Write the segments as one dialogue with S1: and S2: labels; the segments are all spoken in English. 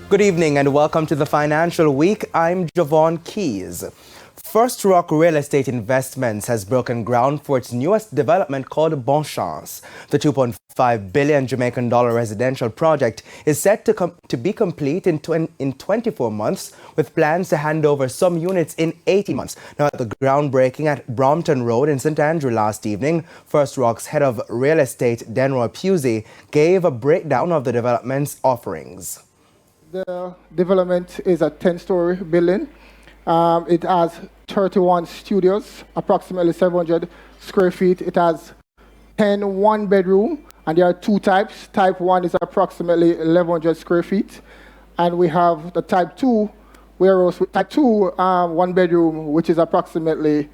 S1: Good evening and welcome to the Financial Week. I'm Javon Keys. First Rock Real Estate Investments has broken ground for its newest development called Bonne. The $2.5 billion Jamaican residential project is set to be complete in 24 months, with plans to hand over some units in 18 months. Now, at the groundbreaking at Brompton Road in St. Andrew last evening, First Rock's head of real estate, Denroy Pusey, gave a breakdown of the development's offerings.
S2: The development is a 10-story building. It has 31 studios, approximately 700 square feet. It has 10 one-bedroom, and there are two types. Type 1 is approximately 1,100 square feet. And we have the Type 2, whereas with Type 2, one-bedroom, which is approximately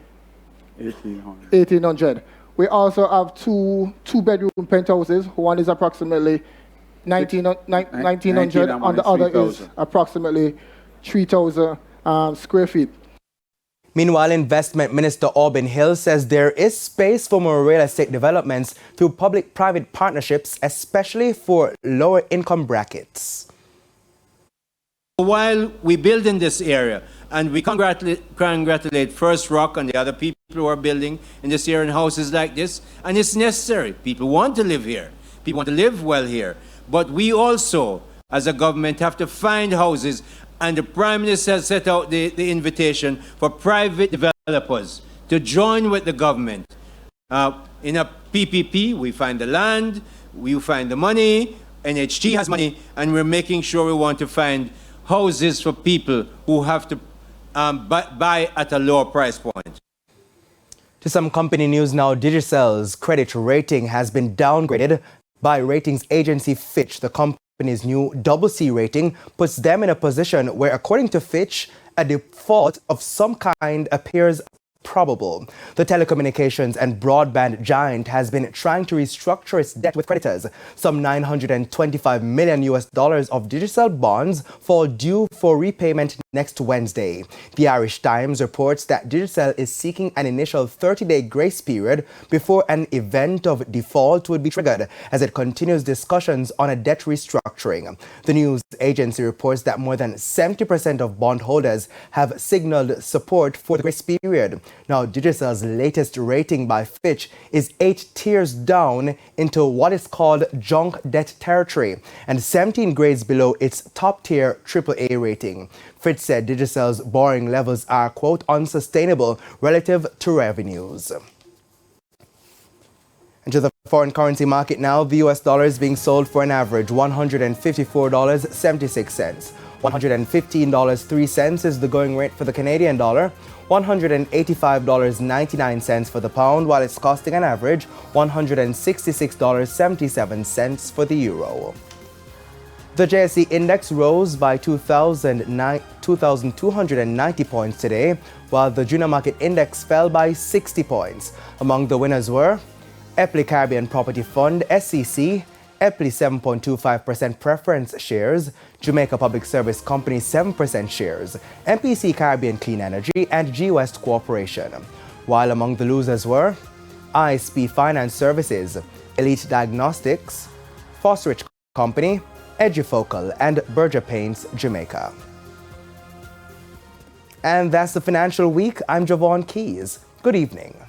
S2: 1,800. We also have two-bedroom penthouses. One is approximately 1,900, and the other is approximately 3,000 square feet.
S1: Meanwhile, Investment Minister Auburn Hill says there is space for more real estate developments through public-private partnerships, especially for lower income brackets.
S3: While we build in this area, and we congratulate First Rock and the other people who are building in this area in houses like this, and it's necessary. People want to live here. People want to live well here. But we also, as a government, have to find houses, and the Prime Minister has set out the invitation for private developers to join with the government. In a PPP, we find the land, we find the money, NHT has money, and we're making sure we want to find houses for people who have to buy at a lower price point.
S1: To some company news now, Digicel's credit rating has been downgraded by ratings agency Fitch. The company's new CC rating puts them in a position where, according to Fitch, a default of some kind appears probable. The telecommunications and broadband giant has been trying to restructure its debt with creditors. Some $925 million of Digicel bonds fall due for repayment next Wednesday. The Irish Times reports that Digicel is seeking an initial 30-day grace period before an event of default would be triggered, as it continues discussions on a debt restructuring. The news agency reports that more than 70% of bondholders have signaled support for the grace period. Now, Digicel's latest rating by Fitch is 8 tiers down into what is called junk debt territory, and 17 grades below its top-tier AAA rating. Fitch said Digicel's borrowing levels are, quote, unsustainable relative to revenues. And to the foreign currency market now, the US dollar is being sold for an average $154.76. $115.03 is the going rate for the Canadian dollar, $185.99 for the pound, while it's costing an average $166.77 for the euro. The JSE index rose by 2,290 points today, while the junior market index fell by 60 points. Among the winners were Epley Caribbean Property Fund, SCC, Epley 7.25% preference shares, Jamaica Public Service Company 7% shares, MPC Caribbean Clean Energy, and G West Corporation. While among the losers were ISP Finance Services, Elite Diagnostics, Fosrich Company, Edufocal, and Berger Paints Jamaica. And that's the Financial Week. I'm Javon Keys. Good evening.